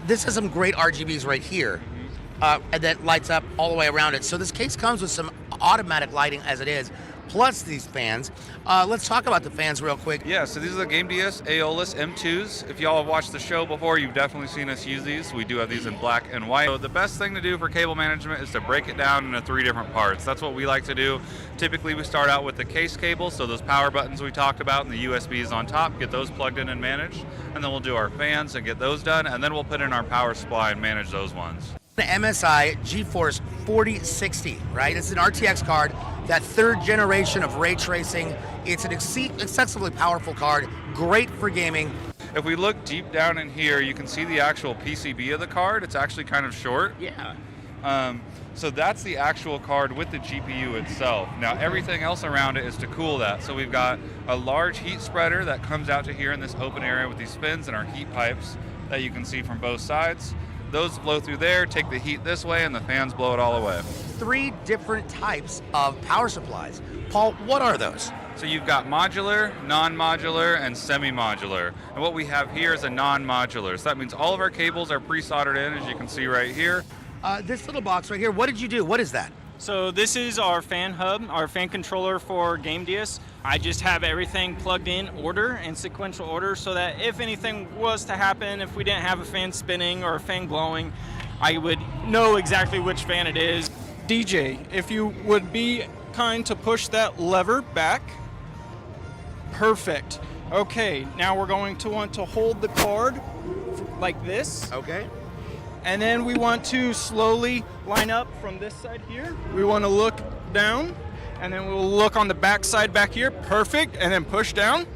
This has some great RGBs right here, and that lights up all the way around it. So this case comes with some automatic lighting as it is, plus these fans. Let's talk about the fans real quick. Yeah, so these are the Game DS Aeolus M2s. If y'all have watched the show before, you've definitely seen us use these. We do have these in black and white. So the best thing to do for cable management is to break it down into 3 different parts. That's what we like to do. Typically, we start out with the case cable, so those power buttons we talked about and the USBs on top, get those plugged in and managed. And then we'll do our fans and get those done, and then we'll put in our power supply and manage those ones. The MSI GeForce 4060, right? It's an RTX card, that 3rd generation of ray tracing. It's an excessively powerful card, great for gaming. If we look deep down in here, you can see the actual PCB of the card. It's actually kind of short. Yeah. So that's the actual card with the GPU itself. Now everything else around it is to cool that. So we've got a large heat spreader that comes out to here in this open area with these fins and our heat pipes that you can see from both sides. Those blow through there, take the heat this way, and the fans blow it all away. 3 different types of power supplies. Paul, what are those? So you've got modular, non-modular, and semi-modular. And what we have here is a non-modular. So that means all of our cables are pre-soldered in, as you can see right here. This little box right here, what did you do? What is that? So this is our fan hub, our fan controller for Game DS. I just have everything plugged in sequential order, so that if anything was to happen, if we didn't have a fan spinning or a fan blowing, I would know exactly which fan it is. DJ, if you would be kind to push that lever back. Perfect. Okay, now we're going to want to hold the card like this. Okay. And then we want to slowly line up from this side here. We want to look down, and then we'll look on the back side back here. Perfect. And then push down.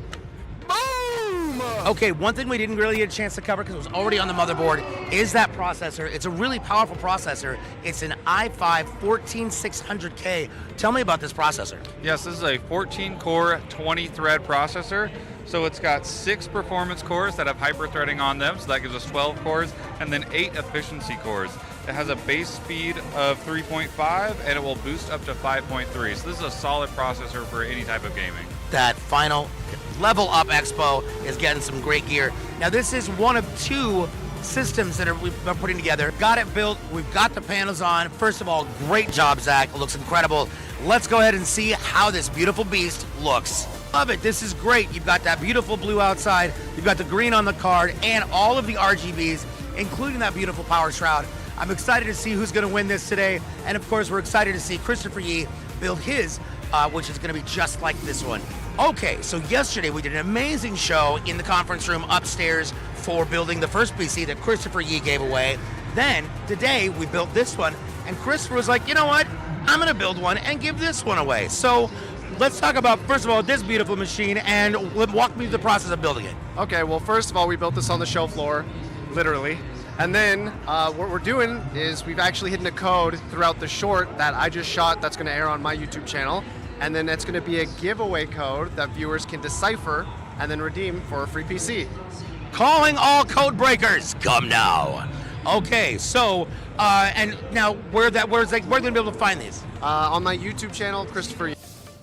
Boom! Okay, one thing we didn't really get a chance to cover because it was already on the motherboard is that processor. It's a really powerful processor. It's an i5 14600K. Tell me about this processor. Yes, this is a 14-core, 20-thread processor. So it's got 6 performance cores that have hyper-threading on them, so that gives us 12 cores, and then 8 efficiency cores. It has a base speed of 3.5, and it will boost up to 5.3. So this is a solid processor for any type of gaming. That final Level Up Expo is getting some great gear. Now this is one of 2 systems that we've been putting together. Got it built, we've got the panels on. First of all, great job, Zach. It looks incredible. Let's go ahead and see how this beautiful beast looks. Love it, this is great. You've got that beautiful blue outside, you've got the green on the card, and all of the RGBs, including that beautiful power shroud. I'm excited to see who's gonna win this today, and of course, we're excited to see Christopher Yee build his, which is gonna be just like this one. Okay, so yesterday we did an amazing show in the conference room upstairs for building the first PC that Christopher Yee gave away. Then, today, we built this one, and Christopher was like, you know what? I'm gonna build one and give this one away. So, let's talk about, first of all, this beautiful machine and walk me through the process of building it. Okay, well, first of all, we built this on the show floor, literally. And then what we're doing is we've actually hidden a code throughout the short that I just shot that's gonna air on my YouTube channel. And then it's gonna be a giveaway code that viewers can decipher and then redeem for a free PC. Calling all code breakers, come now. Okay, so, and now where gonna be able to find these? On my YouTube channel, Christopher.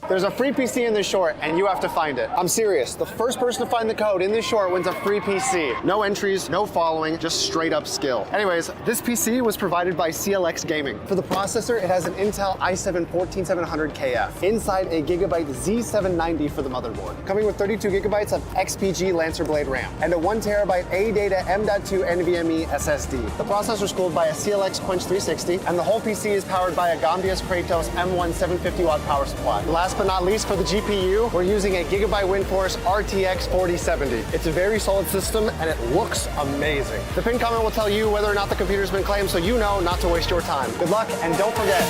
There's a free PC in this short, and you have to find it. I'm serious. The first person to find the code in this short wins a free PC. No entries, no following, just straight up skill. Anyways, this PC was provided by CLX Gaming. For the processor, it has an Intel i7 14700KF. Inside, a Gigabyte Z790 for the motherboard. Coming with 32 gigabytes of XPG Lancer Blade RAM, and a 1 terabyte ADATA M.2 NVMe SSD. The processor is cooled by a CLX Quench 360, and the whole PC is powered by a Gambius Kratos M1 750 watt power supply. Last but not least, for the GPU, we're using a Gigabyte WindForce RTX 4070. It's a very solid system, and it looks amazing. The pinned comment will tell you whether or not the computer's been claimed, so you know not to waste your time. Good luck, and don't forget.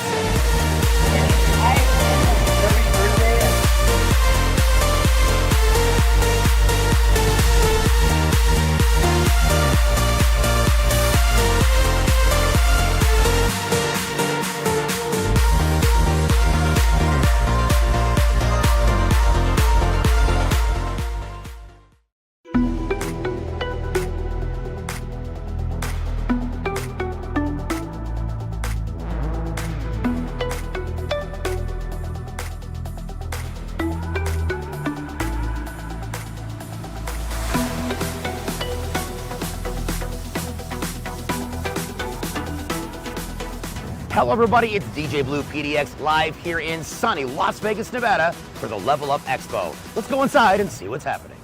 Hello everybody, it's DJ Blue PDX live here in sunny Las Vegas, Nevada for the Level Up Expo. Let's go inside and see what's happening.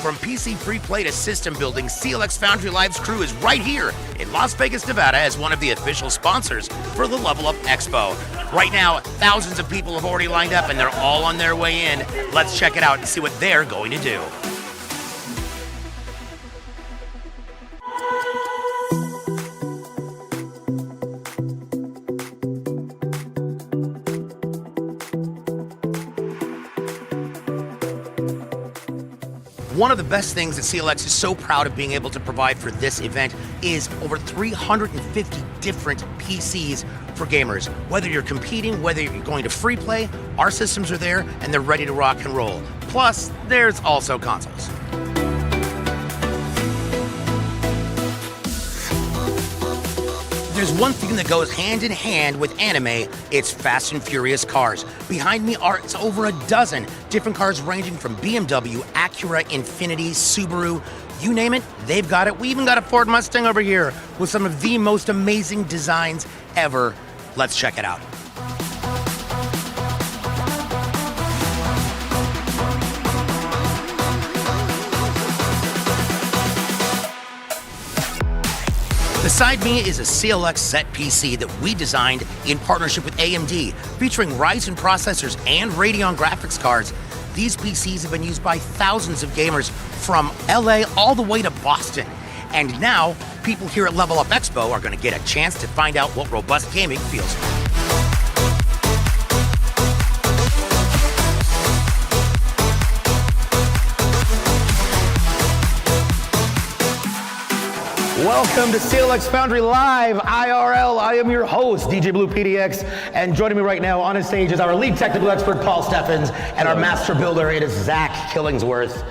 From PC free play to system building, CLX Foundry Live's crew is right here in Las Vegas, Nevada as one of the official sponsors for the Level Up Expo. Right now, thousands of people have already lined up and they're all on their way in. Let's check it out and see what they're going to do. One of the best things that CLX is so proud of being able to provide for this event is over 350 different PCs for gamers. Whether you're competing, whether you're going to free play, our systems are there and they're ready to rock and roll. Plus, there's also consoles. There's one thing that goes hand in hand with anime, it's Fast and Furious cars. Behind me are over a dozen different cars ranging from BMW, Acura, Infiniti, Subaru, you name it, they've got it. We even got a Ford Mustang over here with some of the most amazing designs ever. Let's check it out. Beside me is a CLX set PC that we designed in partnership with AMD, featuring Ryzen processors and Radeon graphics cards. These PCs have been used by thousands of gamers from LA all the way to Boston. And now, people here at Level Up Expo are going to get a chance to find out what robust gaming feels like. Welcome to CLX Foundry Live, IRL. I am your host, DJ Blue PDX, and joining me right now on a stage is our lead technical expert, Paul Steffens, and our master builder, it is Zach Killingsworth.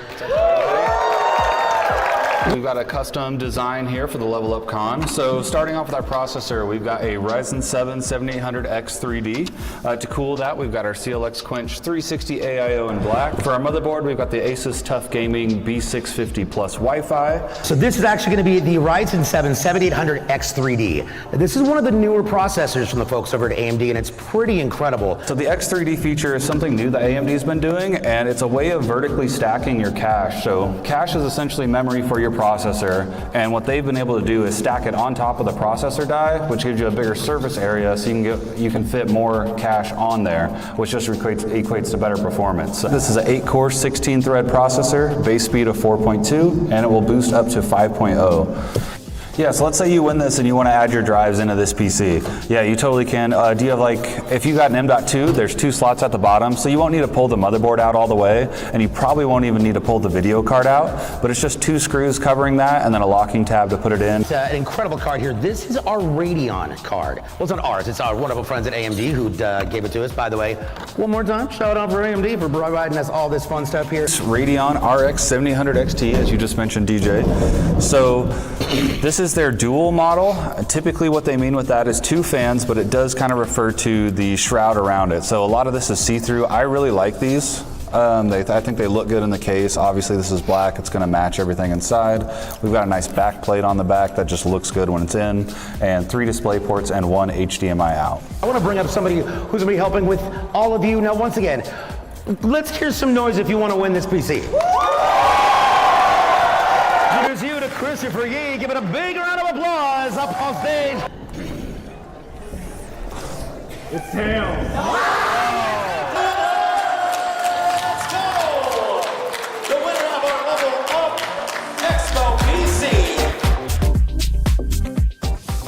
We've got a custom design here for the Level Up Con. So starting off with our processor, we've got a Ryzen 7 7800X 3D. To cool that, we've got our CLX Quench 360 AIO in black. For our motherboard, we've got the Asus TUF Gaming B650 Plus Wi-Fi. So this is actually going to be the Ryzen 7 7800X 3D. This is one of the newer processors from the folks over at AMD, and it's pretty incredible. So the X3D feature is something new that AMD's been doing, and it's a way of vertically stacking your cache. So cache is essentially memory for your processor, and what they've been able to do is stack it on top of the processor die, which gives you a bigger surface area, so you can fit more cache on there, which just equates to better performance. So this is an 8-core, 16-thread processor, base speed of 4.2, and it will boost up to 5.0. Yeah, so let's say you win this and you want to add your drives into this PC. Yeah, you totally can. Do you have if you got an M.2, there's 2 slots at the bottom, so you won't need to pull the motherboard out all the way, and you probably won't even need to pull the video card out, but it's just 2 screws covering that and then a locking tab to put it in. It's an incredible card here. This is our Radeon card. Well, it's not ours, it's our wonderful friends at AMD who gave it to us. By the way, one more time, shout out for AMD for providing us all this fun stuff here. It's Radeon RX 7800 XT, as you just mentioned, DJ. So this is their dual model. Typically what they mean with that is 2 fans, but it does kind of refer to the shroud around it. So a lot of this is see-through. I really like these. I think they look good in the case. Obviously this is black, it's going to match everything inside. We've got a nice back plate on the back that just looks good when it's in, and 3 display ports and 1 HDMI out. I want to bring up somebody who's going to be helping with all of you. Now once again, let's hear some noise if you want to win this PC. Introduce you to Christopher Yee. Give it a big round of applause up on stage. It's Tails. Let's go! The winner of our Level Up Expo PC.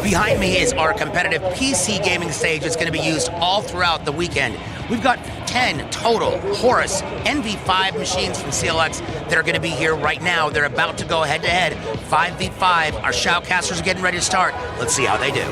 Behind me is our competitive PC gaming stage that's going to be used all throughout the weekend. We've got 10 total Horus NV5 machines from CLX that are going to be here right now. They're about to go head-to-head, 5v5. Our shoutcasters are getting ready to start. Let's see how they do.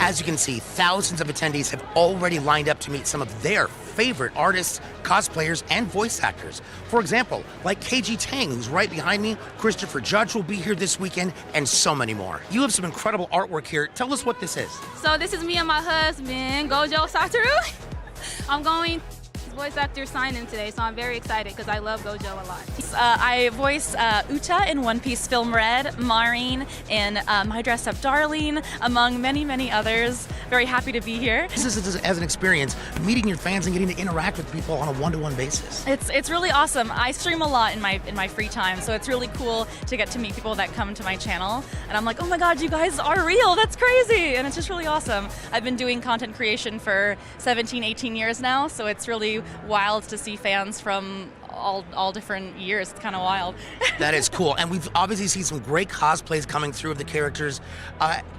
As you can see, thousands of attendees have already lined up to meet some of their favorite artists, cosplayers, and voice actors. For example, like KG Tang, who's right behind me, Christopher Judge will be here this weekend, and so many more. You have some incredible artwork here. Tell us what this is. So this is me and my husband, Gojo Satoru. I'm going voice actor sign-in today, so I'm very excited because I love Gojo a lot. I voice Uta in One Piece Film Red, Maureen in My Dress Up Darling, among many, many others. Very happy to be here. This is as an experience, meeting your fans and getting to interact with people on a one-to-one basis. It's really awesome. I stream a lot in my free time, so it's really cool to get to meet people that come to my channel. And I'm like, oh my God, you guys are real. That's crazy. And it's just really awesome. I've been doing content creation for 17, 18 years now, so it's really wild to see fans from all different years. It's kind of wild. That is cool, and we've obviously seen some great cosplays coming through of the characters.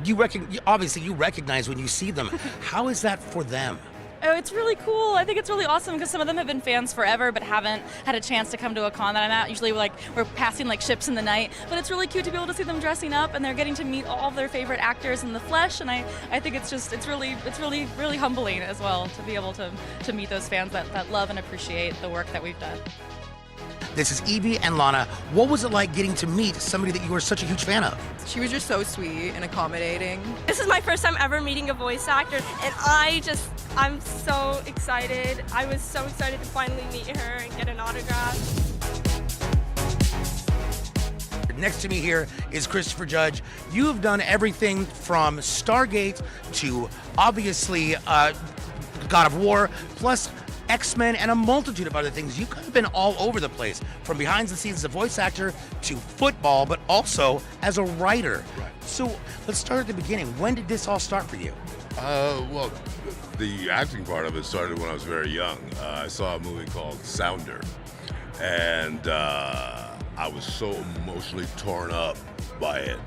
You recognize when you see them. How is that for them? Oh, it's really cool. I think it's really awesome because some of them have been fans forever but haven't had a chance to come to a con that I'm at. Usually we're passing like ships in the night, but it's really cute to be able to see them dressing up and they're getting to meet all of their favorite actors in the flesh, and I think it's really humbling as well to be able to meet those fans that love and appreciate the work that we've done. This is Evie and Lana. What was it like getting to meet somebody that you were such a huge fan of? She was just so sweet and accommodating. This is my first time ever meeting a voice actor, and I'm so excited. I was so excited to finally meet her and get an autograph. Next to me here is Christopher Judge. You have done everything from Stargate to obviously God of War, plus X-Men and a multitude of other things. You've kind of been all over the place, from behind the scenes as a voice actor to football, but also as a writer. Right. So let's start at the beginning. When did this all start for you? Well, the acting part of it started when I was very young. I saw a movie called Sounder, and I was so emotionally torn up by it.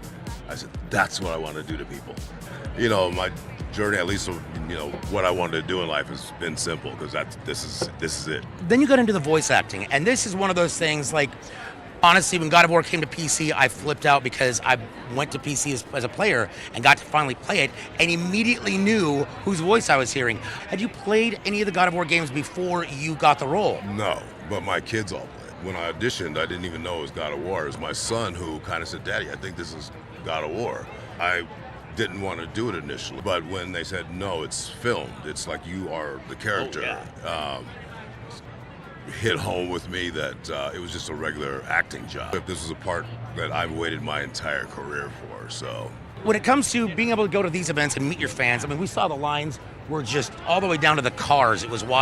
I said, that's what I want to do to people. You know, my journey, at least, you know, what I wanted to do in life has been simple, because this is it. Then you got into the voice acting, and this is one of those things, like, honestly, when God of War came to PC, I flipped out because I went to PC as a player and got to finally play it and immediately knew whose voice I was hearing. Had you played any of the God of War games before you got the role? No, but my kids all played. When I auditioned, I didn't even know it was God of War. It was my son who kind of said, Daddy, I think this is God of War. I didn't want to do it initially, but when they said, no, it's filmed, it's like you are the character, hit home with me that it was just a regular acting job. This was a part that I've waited my entire career for, so. When it comes to being able to go to these events and meet your fans, I mean, we saw the lines were just all the way down to the cars. It was wild.